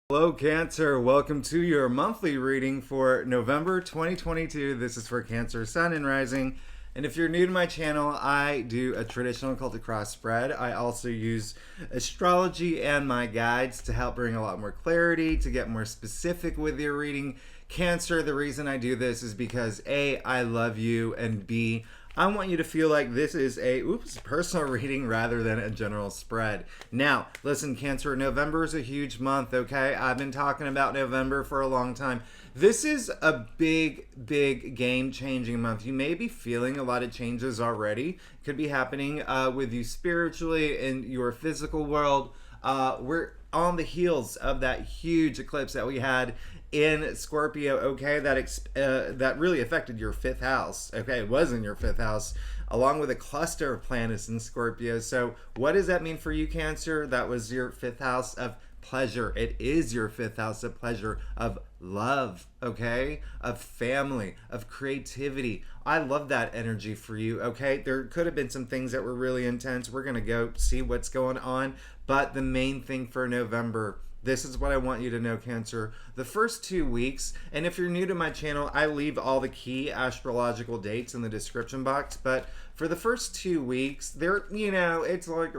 Hello, Cancer. Welcome to your monthly reading for November 2022. This is for Cancer, Sun, and Rising. And if you're new to my channel, I do a traditional Celtic cross spread. I also use astrology and my guides to help bring a lot more clarity, to get more specific with your reading. Cancer, the reason I do this is because A, I love you, and B, I want you to feel like this is a personal reading rather than a general spread. Now, listen, Cancer, November is a huge month, okay? I've been talking about November for a long time. This is a big game-changing month. You may be feeling a lot of changes already. It could be happening with you spiritually in your physical world. We're on the heels of that huge eclipse that we had in Scorpio, okay, that really affected your fifth house, okay? It was in your fifth house, along with a cluster of planets in Scorpio. So what does that mean for you, Cancer? That was your fifth house of pleasure. It is your fifth house of pleasure, of love, okay, of family, of creativity. I love that energy for you, okay? There could have been some things that were really intense. We're gonna go see what's going on, but the main thing for November, this is what I want you to know, Cancer. The first 2 weeks, and if you're new to my channel, I leave all the key astrological dates in the description box, but for the first 2 weeks, it's like,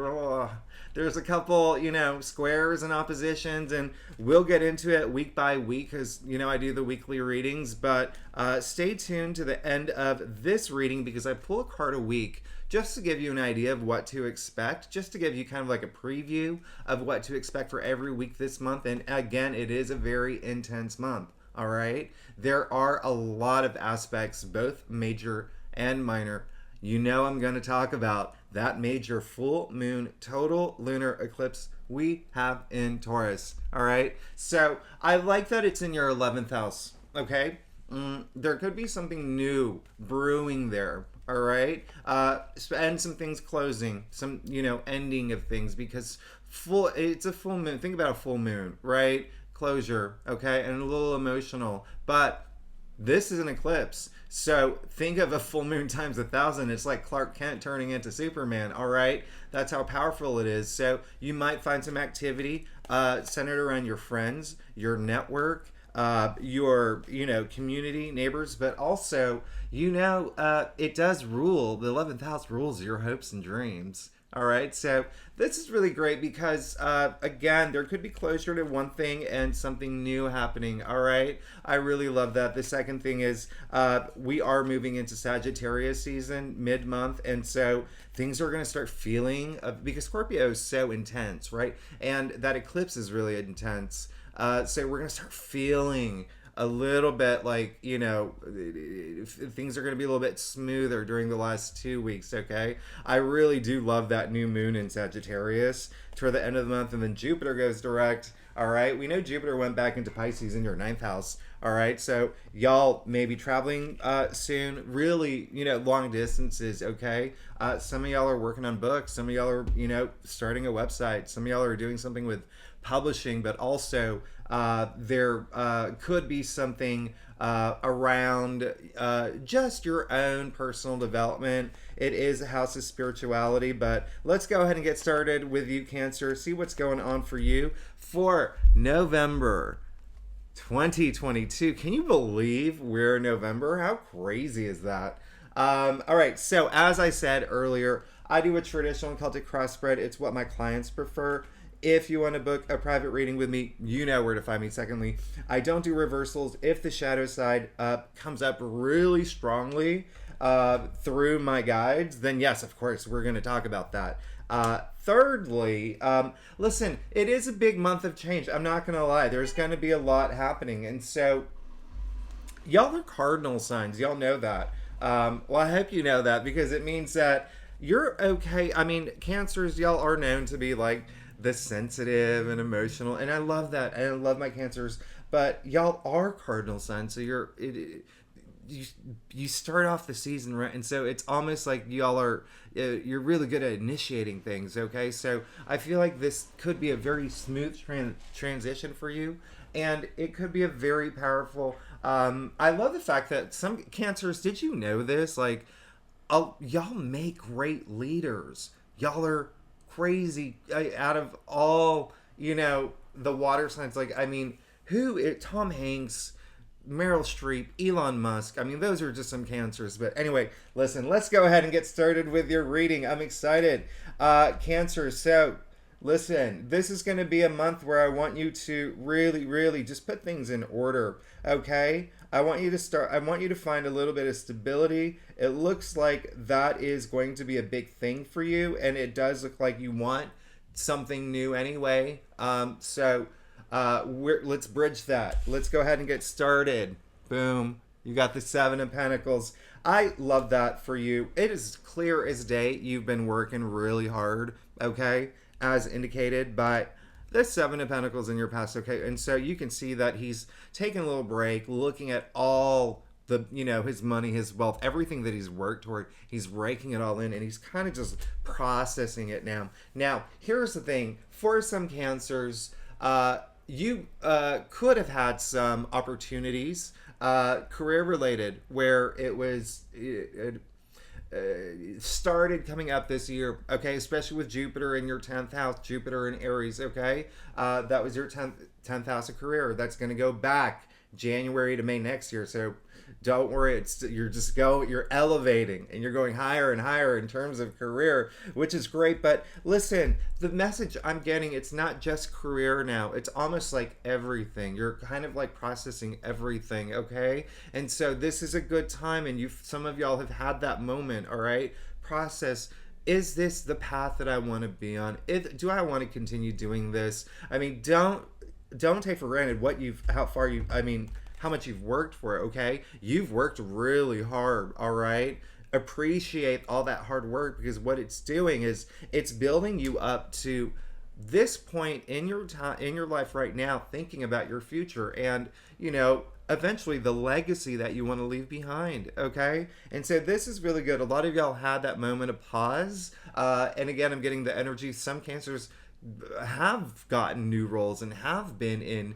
there's a couple, squares and oppositions, and we'll get into it week by week because, I do the weekly readings, but stay tuned to the end of this reading because I pull a card a week just to give you an idea of what to expect, just to give you kind of like a preview of what to expect for every week this month. And again, it is a very intense month, all right? There are a lot of aspects, both major and minor. I'm going to talk about that major full moon total lunar eclipse we have in Taurus, all right? So I like that it's in your 11th house, okay? There could be something new brewing there, all right? And some things closing, some, ending of things because it's a full moon. Think about a full moon, right? Closure, okay? And a little emotional, but this is an eclipse. So think of a full moon times 1,000. It's like Clark Kent turning into Superman, all right? That's how powerful it is. So you might find some activity centered around your friends, your network, your community, neighbors, but also it does rule. The 11th house rules your hopes and dreams. All right, so this is really great because again, there could be closure to one thing and something new happening. All right, I really love that. The second thing is we are moving into Sagittarius season mid-month, and so things are going to start feeling because Scorpio is so intense, right? And that eclipse is really intense. So we're going to start feeling a little bit like, things are going to be a little bit smoother during the last 2 weeks, okay? I really do love that new moon in Sagittarius toward the end of the month, and then Jupiter goes direct, all right? We know Jupiter went back into Pisces in your 9th house, all right? So y'all may be traveling soon, really, long distances, okay? Some of y'all are working on books. Some of y'all are, starting a website. Some of y'all are doing something with publishing, but also there could be something around just your own personal development. It is a house of spirituality, but let's go ahead and get started with you, Cancer. See what's going on for you for November 2022. Can you believe we're in November? How crazy is that? All right, so as I said earlier, I do a traditional Celtic cross spread. It's what my clients prefer. If you want to book a private reading with me, you know where to find me. Secondly, I don't do reversals. If the shadow side comes up really strongly through my guides, then yes, of course, we're going to talk about that. Thirdly, listen, it is a big month of change. I'm not going to lie. There's going to be a lot happening. And so y'all are cardinal signs. Y'all know that. Well, I hope you know that because it means that you're okay. I mean, Cancers, y'all are known to be like the sensitive and emotional, and I love that. I love my Cancers, but y'all are cardinal signs, so you start off the season right, and so it's almost like y'all are you're really good at initiating things. Okay, so I feel like this could be a very smooth transition for you, and it could be a very powerful. I love the fact that some Cancers. Did you know this? Like, y'all make great leaders. Y'all are crazy out of all the water signs, like, I mean, Tom Hanks, Meryl Streep, Elon Musk. I mean, those are just some cancers. But anyway, listen, let's go ahead and get started with your reading. I'm excited. Cancer, so listen, this is going to be a month where I want you to really, really just put things in order, okay? I want you to find a little bit of stability. It looks like that is going to be a big thing for you, and it does look like you want something new anyway. Let's bridge that. Let's go ahead and get started. Boom. You got the Seven of Pentacles. I love that for you. It is clear as day you've been working really hard, okay, as indicated by the Seven of Pentacles in your past, okay? And so you can see that he's taking a little break, looking at all the, his money, his wealth, everything that he's worked toward. He's raking it all in, and he's kind of just processing it now. Now, here's the thing. For some cancers, you could have had some opportunities, career related, where it started coming up this year, okay, especially with Jupiter in your 10th house, Jupiter in Aries, okay? That was your 10th house of career. That's going to go back January to May next year. So don't worry, you're elevating and you're going higher and higher in terms of career, which is great. But listen, the message I'm getting, it's not just career now. It's almost like everything. You're kind of like processing everything, okay? And so this is a good time, and some of y'all have had that moment, all right? Process. Is this the path that I want to be on? Do I want to continue doing this? I mean, don't take for granted how much you've worked for it, okay? You've worked really hard, all right? Appreciate all that hard work, because what it's doing is it's building you up to this point in your life right now, thinking about your future and, eventually the legacy that you want to leave behind, okay? And so this is really good. A lot of y'all had that moment of pause. And again, I'm getting the energy. Some cancers have gotten new roles and have been in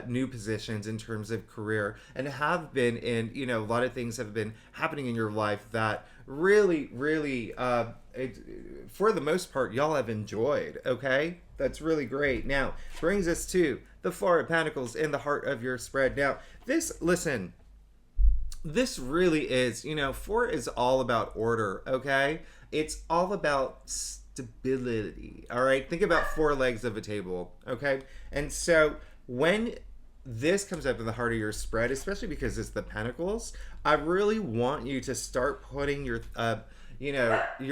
new positions in terms of career, and have been in, a lot of things have been happening in your life that really, really, for the most part, y'all have enjoyed, okay? That's really great. Now, brings us to the Four of Pentacles in the heart of your spread. Now, this really is, four is all about order, okay? It's all about stability, all right? Think about four legs of a table, okay? And so when this comes up in the heart of your spread, especially because it's the Pentacles, I really want you to start putting your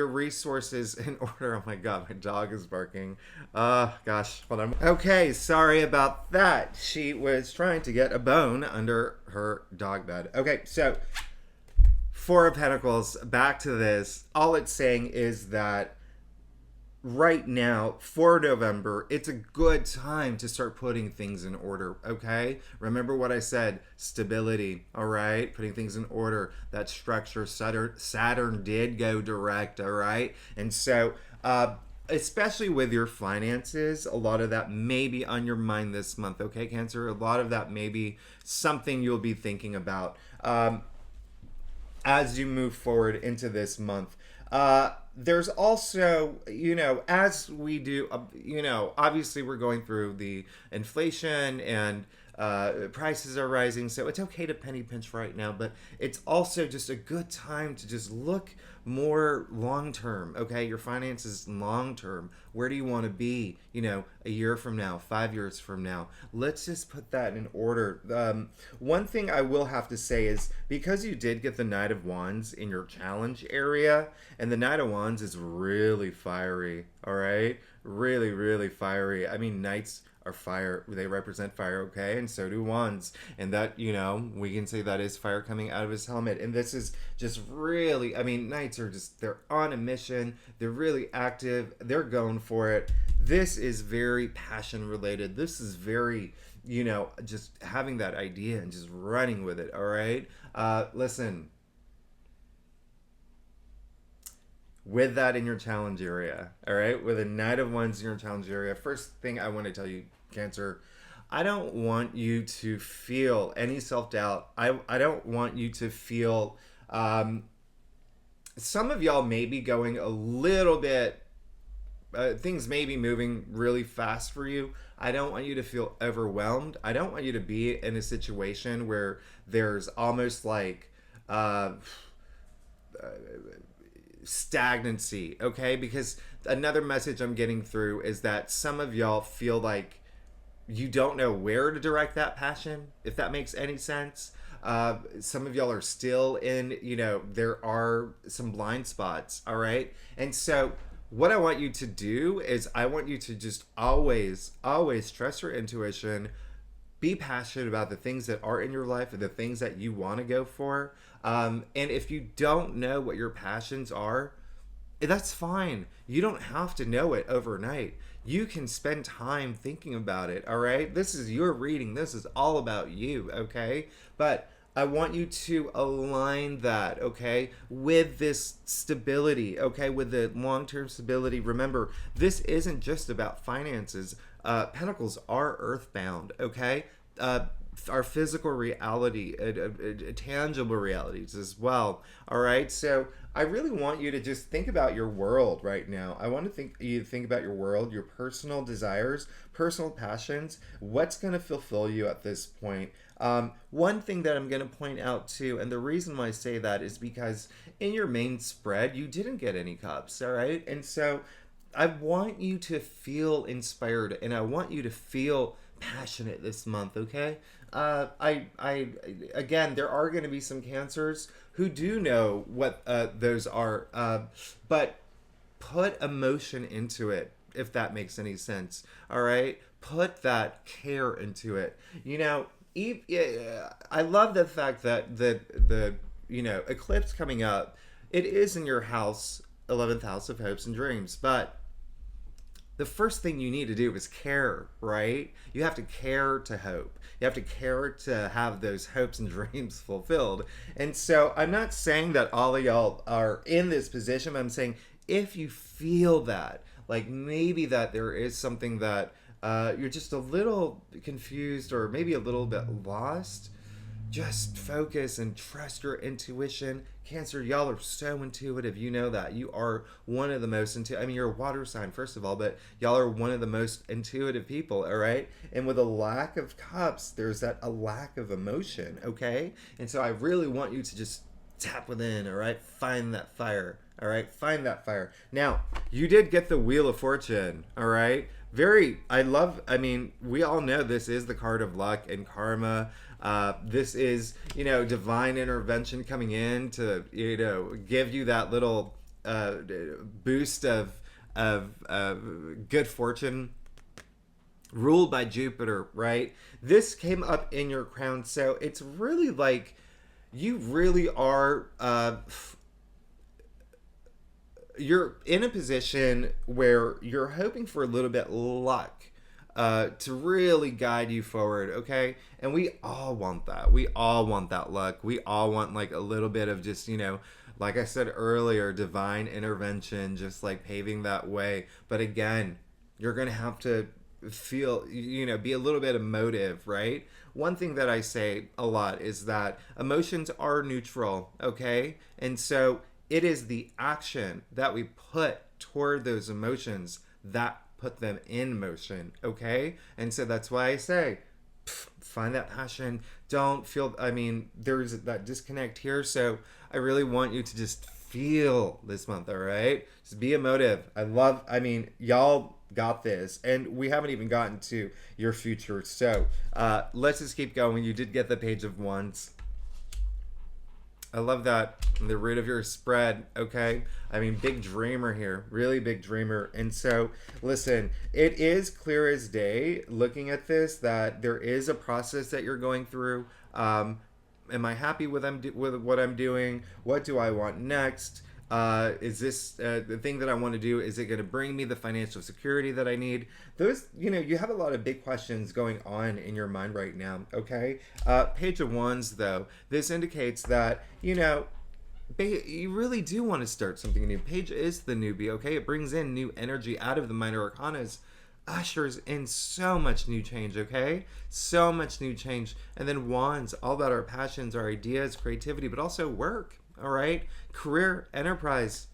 resources in order. Oh my God, my dog is barking. Gosh, hold on. Okay, sorry about that. She was trying to get a bone under her dog bed. Okay, so Four of Pentacles, back to this. All it's saying is that right now, for November, it's a good time to start putting things in order, okay? Remember what I said, stability, all right? Putting things in order, that structure. Saturn did go direct, all right? And so, especially with your finances, a lot of that may be on your mind this month, okay, Cancer? A lot of that may be something you'll be thinking about as you move forward into this month. There's also, as we do, obviously we're going through the inflation and prices are rising, so it's okay to penny pinch right now, but it's also just a good time to just look more long-term, okay? Your finances long-term. Where do you want to be, a year from now, 5 years from now? Let's just put that in order. One thing I will have to say is, because you did get the Knight of Wands in your challenge area, and the Knight of Wands is really fiery, all right? Really, really fiery. I mean, Knights are fire. They represent fire, okay? And so do Wands. And that, we can say that is fire coming out of his helmet. And this is just really, Knights are they're on a mission. They're really active. They're going for it. This is very passion related. This is very, just having that idea and just running with it, all right? Listen. With that in your challenge area, all right? With a Knight of Wands in your challenge area, first thing I want to tell you, Cancer, I don't want you to feel any self-doubt. I don't want you to feel... some of y'all may be going a little bit things may be moving really fast for you. I don't want you to feel overwhelmed. I don't want you to be in a situation where there's almost like stagnancy, okay? Because another message I'm getting through is that some of y'all feel like you don't know where to direct that passion, if that makes any sense. Some of y'all are still in, there are some blind spots, all right? And so what I want you to do is I want you to just always, always trust your intuition, be passionate about the things that are in your life and the things that you want to go for. And if you don't know what your passions are, that's fine. You don't have to know it overnight. You can spend time thinking about it, all right? This is your reading. This is all about you, okay? But I want you to align that, okay, with this stability, okay, with the long-term stability. Remember, this isn't just about finances. Pentacles are earthbound, okay? Our physical reality, tangible realities as well, all right? So I really want you to just think about your world right now. I want you to think about your world, your personal desires, personal passions, what's going to fulfill you at this point. One thing that I'm going to point out too, and the reason why I say that is because in your main spread, you didn't get any cups, all right? And so I want you to feel inspired and I want you to feel passionate this month, okay? Again, there are going to be some Cancers who do know what those are, but put emotion into it, if that makes any sense, all right? Put that care into it. I love the fact that the eclipse coming up, it is in your house, 11th house of hopes and dreams, but the first thing you need to do is care, right? You have to care to hope. You have to care to have those hopes and dreams fulfilled. And so I'm not saying that all of y'all are in this position, but I'm saying if you feel that, like maybe that there is something that you're just a little confused or maybe a little bit lost, just focus and trust your intuition. Cancer, y'all are so intuitive. You know that. You are one of the most you're a water sign, first of all, but y'all are one of the most intuitive people, all right? And with a lack of cups, there's a lack of emotion, okay? And so I really want you to just tap within, all right? Find that fire, all right? Find that fire. Now, you did get the Wheel of Fortune, all right? We all know this is the card of luck and karma. This is, divine intervention coming in to, give you that little boost of good fortune, ruled by Jupiter, right? This came up in your crown, so it's really like you really are you're in a position where you're hoping for a little bit luck to really guide you forward, okay? And we all want that. We all want that luck. We all want like a little bit of just, like I said earlier, divine intervention, just like paving that way. But again, you're going to have to feel, be a little bit emotive, right? One thing that I say a lot is that emotions are neutral, okay? And so it is the action that we put toward those emotions that put them in motion, okay? And so that's why I say, find that passion. Don't feel, there's that disconnect here. So I really want you to just feel this month, all right? Just be emotive. Y'all got this. And we haven't even gotten to your future. So let's just keep going. You did get the Page of Wands. I love that. The root of your spread, okay? Big dreamer here. Really big dreamer. And so, listen, it is clear as day looking at this that there is a process that you're going through. Am I happy with what I'm doing? What do I want next? Is this the thing that I want to do? Is it going to bring me the financial security that I need? Those, you have a lot of big questions going on in your mind right now, okay? Page of Wands, though, this indicates that, you really do want to start something new. Page is the newbie, okay? It brings in new energy out of the minor arcanas, ushers in so much new change, okay? So much new change. And then Wands, all about our passions, our ideas, creativity, but also work, all right? Career, enterprise.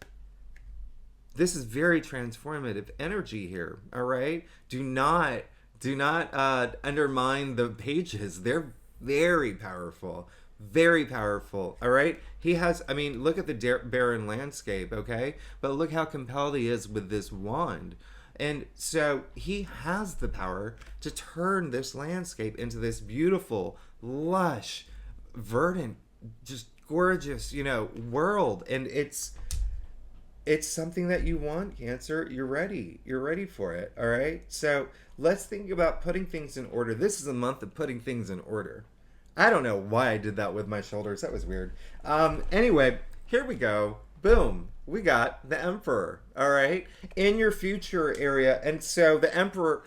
This is very transformative energy here. All right. Do not undermine the pages. They're very powerful. Very powerful. All right. He has, I mean, look at the barren landscape, okay? But look how compelled he is with this wand. And so he has the power to turn this landscape into this beautiful, lush, verdant, just gorgeous, world. And it's something that you want, Cancer. You're ready. You're ready for it. All right. So let's think about putting things in order. This is a month of putting things in order. I don't know why I did that with my shoulders. That was weird. Anyway, here we go. Boom. We got the Emperor. All right. In your future area. And so the Emperor,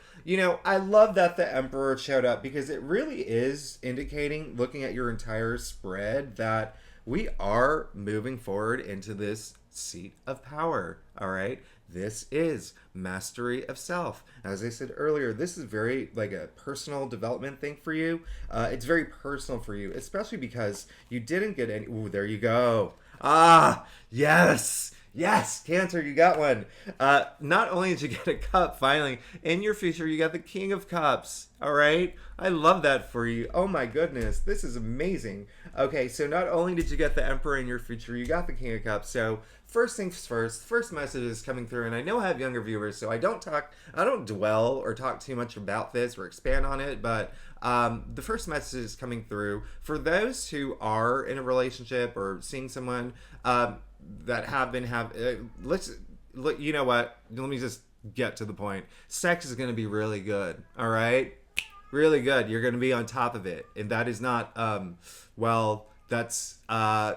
I love that the Emperor showed up because it really is indicating, looking at your entire spread, that we are moving forward into this seat of power. All right. This is mastery of self. As I said earlier, this is very like a personal development thing for you. It's very personal for you, especially because you didn't get any. Ooh, there you go. Ah, yes. Yes, Cancer, you got one. Not only did you get a cup, finally, in your future, you got the King of Cups. All right? I love that for you. Oh my goodness, this is amazing. Okay, so not only did you get the Emperor in your future, you got the King of Cups. So first things first message is coming through, and I know I have younger viewers, so I don't dwell or talk too much about this or expand on it, but the first message is coming through for those who are in a relationship or seeing someone that you know what? Let me just get to the point. Sex is going to be really good. All right, really good. You're going to be on top of it, and that is not that's I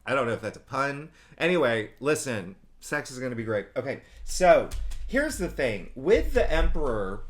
don't know if that's a pun. Anyway, listen, sex is going to be great. Okay, so here's the thing with the Emperor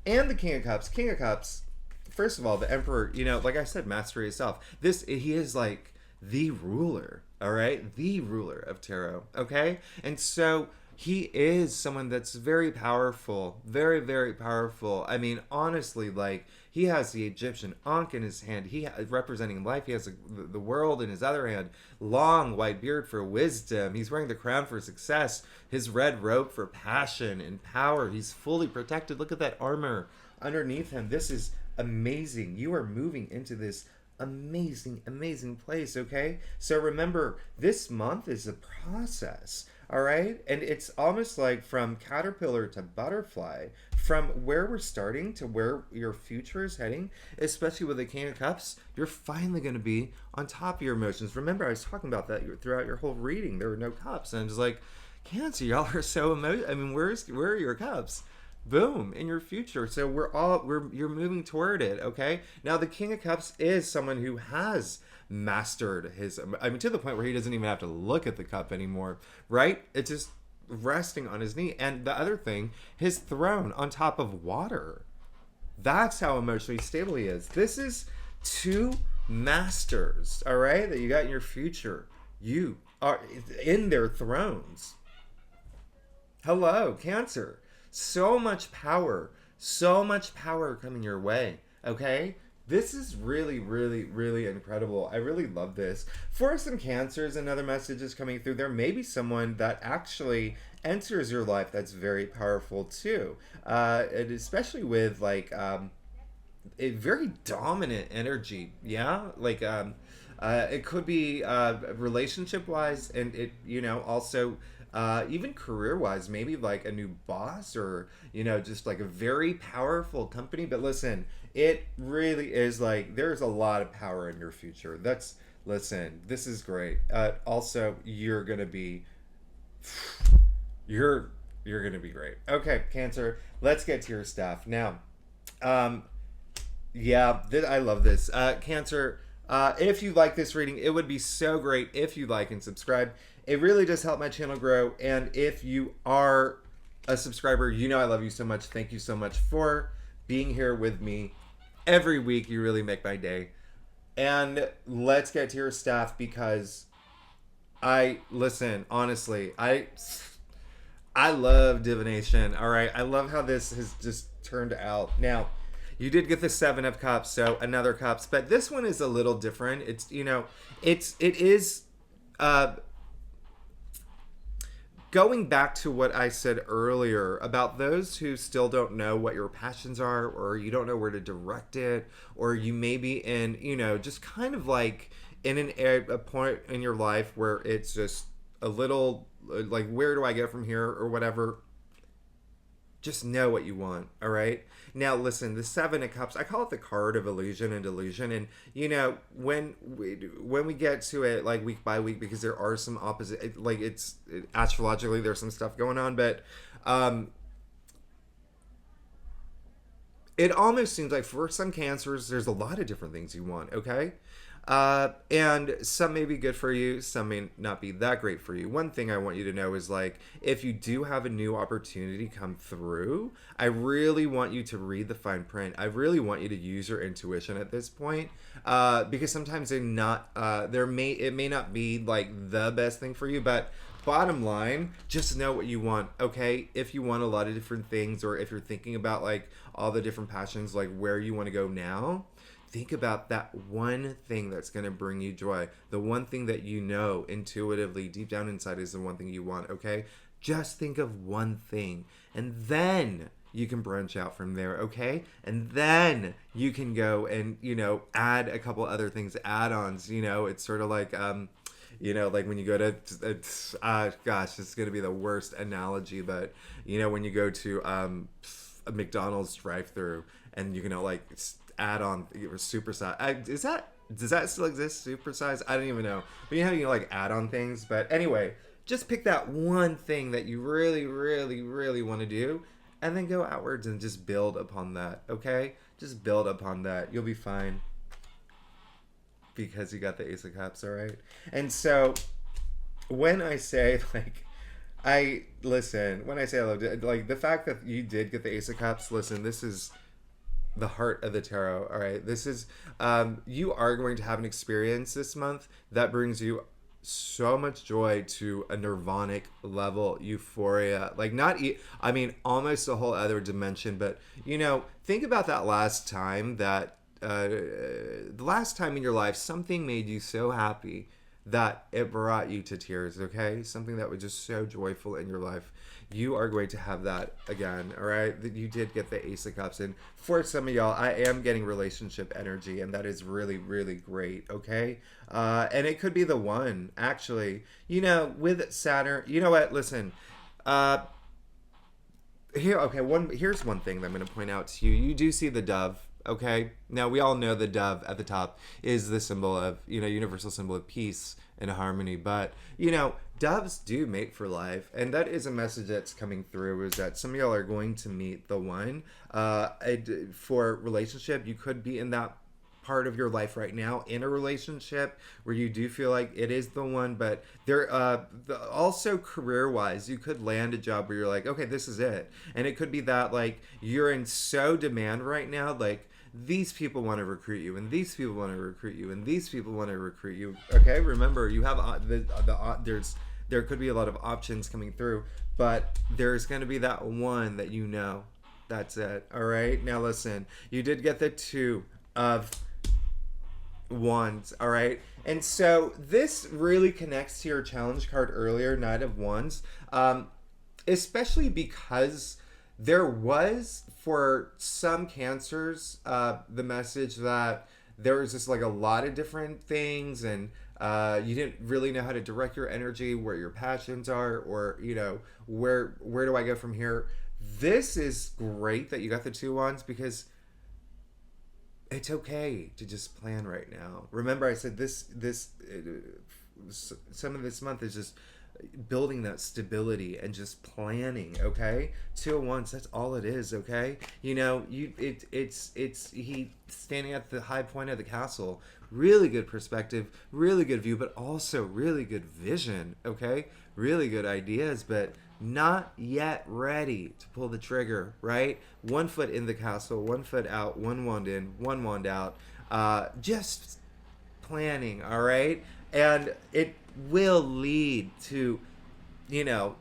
and the King of Cups. King of Cups. First of all, the Emperor. Like I said, mastery itself. He is like the ruler. All right, the ruler of tarot. Okay, and so he is someone that's very powerful, very, very powerful. I mean, honestly, like he has the Egyptian Ankh in his hand. He representing life. He has the world in his other hand. Long white beard for wisdom. He's wearing the crown for success. His red robe for passion and power. He's fully protected. Look at that armor underneath him. This is amazing. You are moving into this amazing place. Okay, so remember, this month is a process. All right, and it's almost like from caterpillar to butterfly, from where we're starting to where your future is heading. Especially with the King of Cups, you're finally going to be on top of your emotions. Remember, I was talking about that throughout your whole reading. There were no cups, and I was like, Cancer, y'all are so I mean, where are your cups? Boom, in your future. So you're moving toward it. Okay, now the King of Cups is someone who has mastered to the point where he doesn't even have to look at the cup anymore, right? It's just resting on his knee. And the other thing, his throne on top of water. That's how emotionally stable he is. This is two masters, all right, that you got in your future. You are in their thrones. Hello, Cancer. So much power coming your way, okay? This is really, really, really incredible. I really love this. For some Cancers, another message is coming through. There may be someone that actually enters your life that's very powerful too. And especially with like a very dominant energy. Yeah? Like it could be relationship-wise, and it, also even career-wise, maybe like a new boss or, just like a very powerful company. But listen, it really is like there's a lot of power in your future. Listen, this is great. Also, you're gonna be great. Okay, Cancer, let's get to your stuff now. I love this. Cancer, if you like this reading, it would be so great if you like and subscribe. It really does help my channel grow. And if you are a subscriber, I love you so much. Thank you so much for being here with me every week. You really make my day. And let's get to your stuff, because honestly, I love divination. All right. I love how this has just turned out. Now, you did get the 7 of Cups, so another Cups, but this one is a little different. It's, it is, going back to what I said earlier about those who still don't know what your passions are, or you don't know where to direct it, or you may be in, just kind of like in a point in your life where it's just a little like, where do I go from here, or whatever. Just know what you want, all right? Now listen, the Seven of Cups, I call it the card of illusion and delusion. And when we get to it, like, week by week, because there are some opposite, like, astrologically there's some stuff going on, but it almost seems like for some cancers there's a lot of different things you want, okay? And some may be good for you, some may not be that great for you. One thing I want you to know is, like, if you do have a new opportunity come through, I really want you to read the fine print. I really want you to use your intuition at this point, because sometimes it may not be like the best thing for you, but bottom line, just know what you want, okay? If you want a lot of different things, or if you're thinking about, like, all the different passions, like where you want to go now, think about that one thing that's going to bring you joy. The one thing that you know intuitively, deep down inside, is the one thing you want, okay? Just think of one thing, and then you can branch out from there, okay? And then you can go and, add a couple other things, add-ons, it's sort of like, like when you go to, gosh, it's going to be the worst analogy, but, when you go to a McDonald's drive-thru, and you can, like, add on supersize. Does that still exist? Supersize? I don't even know. But you know how you like add on things. But anyway, just pick that one thing that you really, really, really want to do, and then go outwards and just build upon that. Okay? Just build upon that. You'll be fine, because you got the Ace of Cups. All right. And so when I say, like, when I say I loved it, like, the fact that you did get the Ace of Cups, listen, this is the heart of the tarot. All right, this is you are going to have an experience this month that brings you so much joy to a nirvanic level, euphoria, like, almost a whole other dimension. But think about that last time that the last time in your life something made you so happy that it brought you to tears, okay? Something that was just so joyful in your life. You are going to have that again, all right? You did get the Ace of Cups. And for some of y'all, I am getting relationship energy, and that is really, really great, okay? And it could be the one, actually. With Saturn, you know what? Listen, here's one thing that I'm going to point out to you. You do see the dove. Okay, now we all know the dove at the top is the symbol of, universal symbol of peace and harmony. But, doves do mate for life. And that is a message that's coming through, is that some of y'all are going to meet the one. For relationship, you could be in that part of your life right now, in a relationship where you do feel like it is the one. But there also, career wise, you could land a job where you're like, okay, this is it. And it could be that, like, you're in so demand right now, like, these people want to recruit you, and these people want to recruit you, and these people want to recruit you. Okay, remember, you have there could be a lot of options coming through, but there's going to be that one that that's it. All right, now listen, you did get the Two of Wands, all right? And so this really connects to your challenge card earlier, Knight of Wands, especially because there was, for some cancers, the message that there was just, like, a lot of different things, and you didn't really know how to direct your energy, where your passions are, or, where do I go from here? This is great that you got the Two Wands, because it's okay to just plan right now. Remember, I said some of this month is just building that stability and just planning, okay? Two of Wands, that's all it is, okay? It's he standing at the high point of the castle. Really good perspective, really good view, but also really good vision, okay? Really good ideas, but not yet ready to pull the trigger, right? 1 foot in the castle, 1 foot out, 1 wand in, 1 wand out. Just planning, all right? And it will lead to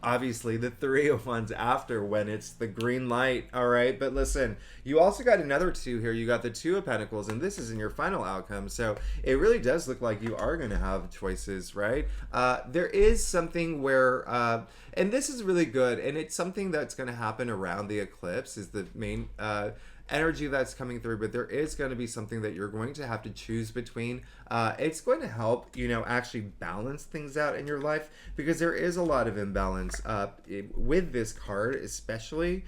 obviously the Three of Wands after when it's the green light, all right? But listen, you also got another two here. You got the Two of Pentacles, and this is in your final outcome. So it really does look like you are going to have choices, right? There is something where, and this is really good, and it's something that's going to happen around the eclipse is the main energy that's coming through, but there is going to be something that you're going to have to choose between. It's going to help, actually balance things out in your life because there is a lot of imbalance with this card, especially.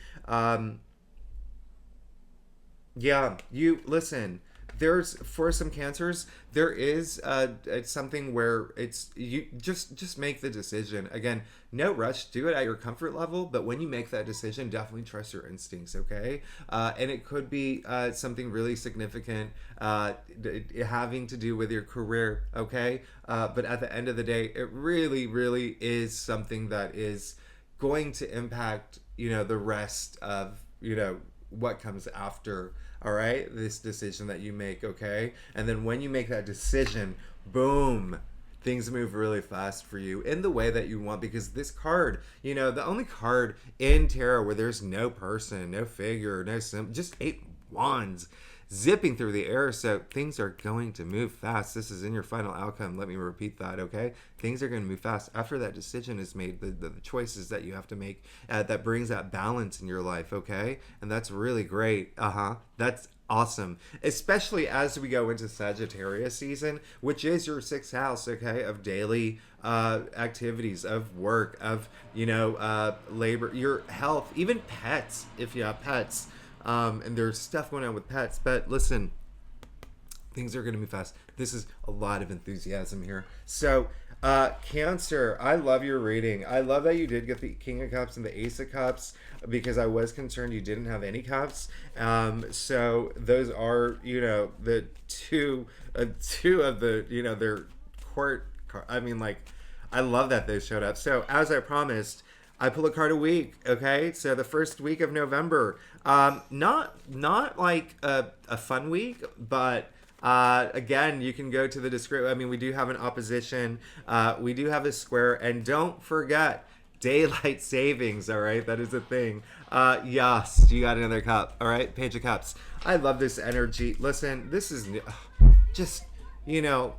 Yeah, you listen. There's for some cancers, there is it's something where it's you just make the decision. Again, no rush. Do it at your comfort level, but when you make that decision, definitely trust your instincts. Okay, and it could be something really significant having to do with your career. Okay, but at the end of the day, it really, really is something that is going to impact the rest of what comes after, all right, this decision that you make. Okay, and then when you make that decision, boom, things move really fast for you in the way that you want, because this card, the only card in tarot where there's no person, no figure, no just 8 wands zipping through the air. So things are going to move fast. This is in your final outcome. Let me repeat that, okay? Things are going to move fast after that decision is made, the choices that you have to make that brings that balance in your life, okay? And that's really great. That's awesome, especially as we go into Sagittarius season, which is your 6th house, okay, of daily activities, of work, of labor, your health, even pets, if you have pets. And there's stuff going on with pets, but listen, things are going to move fast. This is a lot of enthusiasm here. So, Cancer, I love your reading. I love that you did get the King of Cups and the Ace of Cups, because I was concerned you didn't have any cups. So those are, the two of the, their court. I mean, I love that they showed up. So as I promised, I pull a card a week, okay? So the first week of November, not like a fun week, but again, you can go to the description. I mean, we do have an opposition, we do have a square, and don't forget daylight savings, all right? That is a thing. Yes, you got another cup, all right? Page of Cups. I love this energy. Listen, this is just...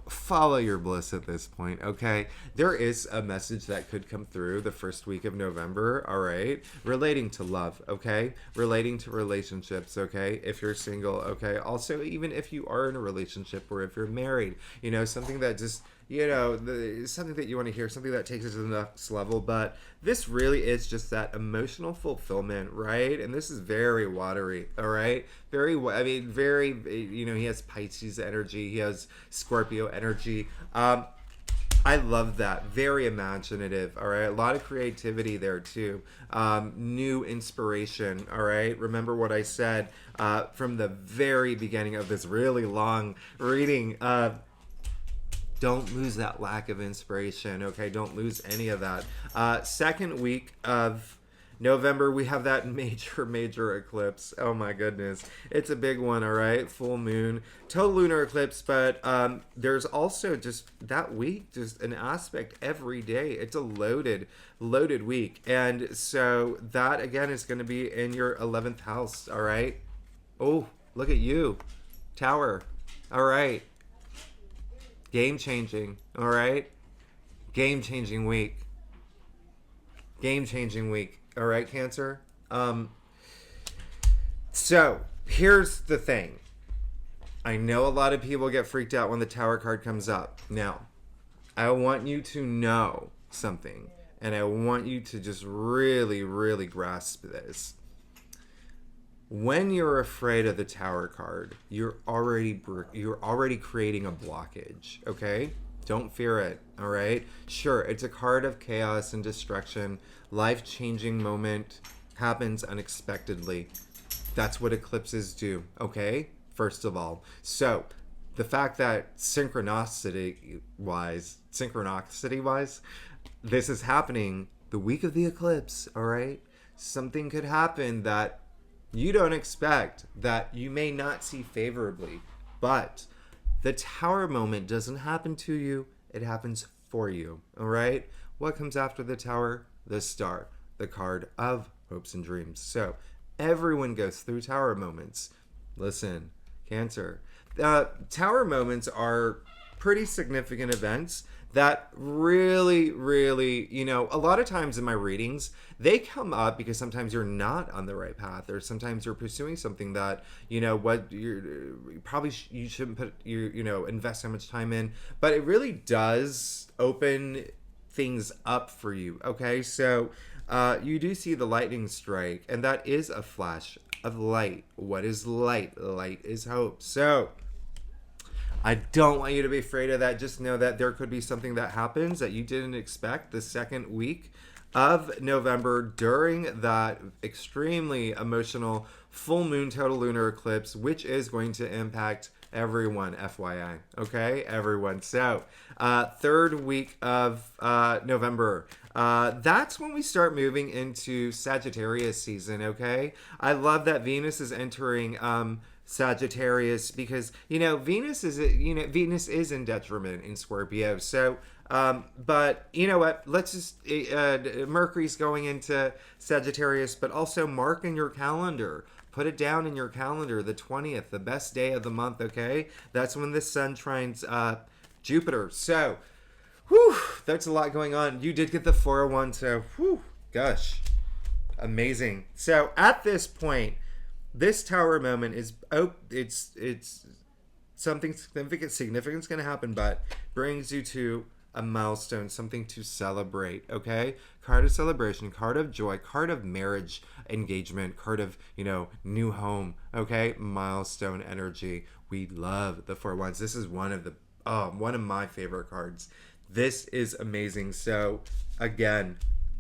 follow your bliss at this point, okay? There is a message that could come through the first week of November, all right? Relating to love, okay? Relating to relationships, okay? If you're single, okay? Also, even if you are in a relationship or if you're married, something that just... something that you want to hear, something that takes it to the next level. But this really is just that emotional fulfillment, right? And this is very watery, all right? Very, he has Pisces energy, he has Scorpio energy. I love that. Very imaginative, all right? A lot of creativity there, too. New inspiration, all right? Remember what I said from the very beginning of this really long reading. Don't lose that lack of inspiration, okay? Don't lose any of that. Second week of November, we have that major eclipse. Oh my goodness. It's a big one, all right? Full moon. Total lunar eclipse, but there's also just that week, just an aspect every day. It's a loaded week. And so that, again, is going to be in your 11th house, all right? Oh, look at you. Tower. All right. Game changing, all right? Game changing week. Game changing week, all right, Cancer? So, here's the thing. I know a lot of people get freaked out when the Tower card comes up. Now, I want you to know something, and I want you to just really, really grasp this. When you're afraid of the Tower card, you're already creating a blockage, okay? Don't fear it, all right? Sure, it's a card of chaos and destruction. Life-changing moment happens unexpectedly. That's what eclipses do, okay? First of all. So, the fact that synchronicity-wise, this is happening the week of the eclipse, all right? Something could happen that you don't expect, that you may not see favorably, but the Tower moment doesn't happen to you, it happens for you, all right? What comes after the Tower? the Star, the card of hopes and dreams. So everyone goes through tower moments. Listen, Cancer. Tower moments are pretty significant events that really, really, a lot of times in my readings, they come up because sometimes you're not on the right path, or sometimes you're pursuing something that, what you shouldn't put, invest so much time in, but it really does open things up for you. Okay. So, you do see the lightning strike, and that is a flash of light. What is light? Light is hope. So, I don't want you to be afraid of that. Just know that there could be something that happens that you didn't expect the second week of November during that extremely emotional full moon total lunar eclipse, which is going to impact everyone, FYI. Okay, everyone. So, third week of November. That's when we start moving into Sagittarius season. Okay, I love that Venus is entering Sagittarius because Venus is in detriment in Scorpio. So but you know what, let's just Mercury's going into Sagittarius, but also mark in your calendar, put it down in your calendar, the 20th, the best day of the month. Okay, that's when the sun trines Jupiter. So whew, that's a lot going on. You did get the 401, so whew, gosh, amazing. So at this point, this tower moment is it's something significant's going to happen, but brings you to a milestone, something to celebrate. Okay, card of celebration, card of joy, card of marriage, engagement, card of new home. Okay, milestone energy. We love the 4 wands. This is one of my favorite cards. This is amazing. So again,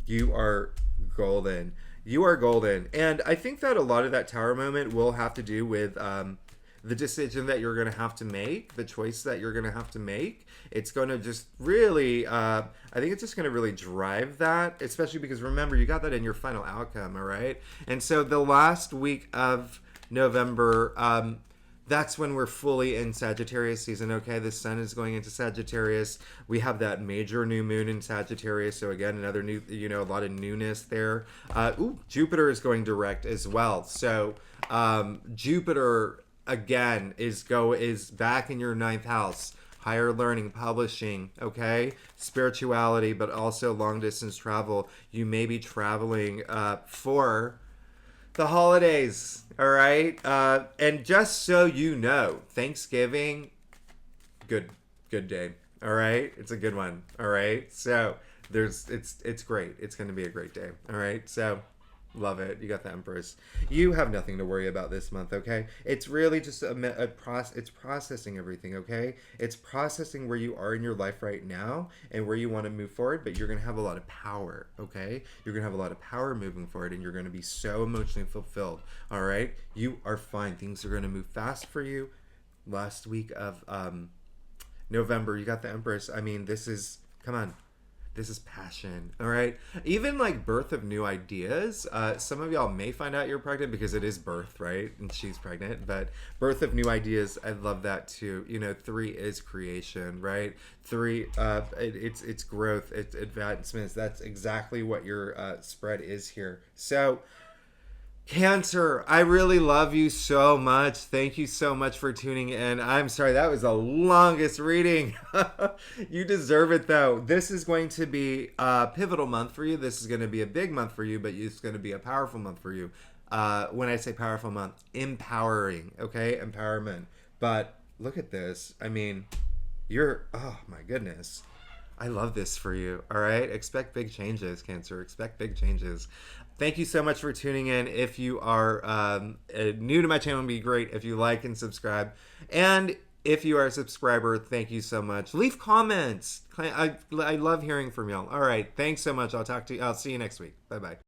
you are golden. You are golden. And I think that a lot of that tower moment will have to do with the decision that you're going to have to make, the choice that you're going to have to make. It's going to just really, I think it's just going to really drive that, especially because remember, you got that in your final outcome, all right? And so the last week of November, that's when we're fully in Sagittarius season. Okay, the sun is going into Sagittarius. We have that major new moon in Sagittarius. So again, another new, a lot of newness there. Jupiter is going direct as well. So Jupiter again is back in your 9th house. Higher learning, publishing, okay, spirituality, but also long distance travel. You may be traveling for the holidays, all right? And just so you know, Thanksgiving, good day, all right? It's a good one, all right? So it's great. It's going to be a great day, all right? So love it. You got the Empress. You have nothing to worry about this month, okay? It's really just it's processing everything, okay? It's processing where you are in your life right now and where you want to move forward, but you're going to have a lot of power, okay? You're going to have a lot of power moving forward, and you're going to be so emotionally fulfilled, all right? You are fine. Things are going to move fast for you. Last week of November, you got the Empress. I mean, come on. This is passion, all right? Even like birth of new ideas. Some of y'all may find out you're pregnant because it is birth, right? And she's pregnant, but birth of new ideas, I love that too. 3 is creation, right? 3, it's growth, it's advancements. That's exactly what your spread is here. So, Cancer, I really love you so much. Thank you so much for tuning in. I'm sorry, that was the longest reading. You deserve it, though. This is going to be a pivotal month for you. This is going to be a big month for you, but it's going to be a powerful month for you. When I say powerful month, empowering, okay? Empowerment. But look at this. I mean, oh my goodness. I love this for you, all right? Expect big changes, Cancer. Expect big changes. Thank you so much for tuning in. If you are new to my channel, it'd be great if you like and subscribe. And if you are a subscriber, thank you so much. Leave comments. I love hearing from y'all. All right. Thanks so much. I'll see you next week. Bye-bye.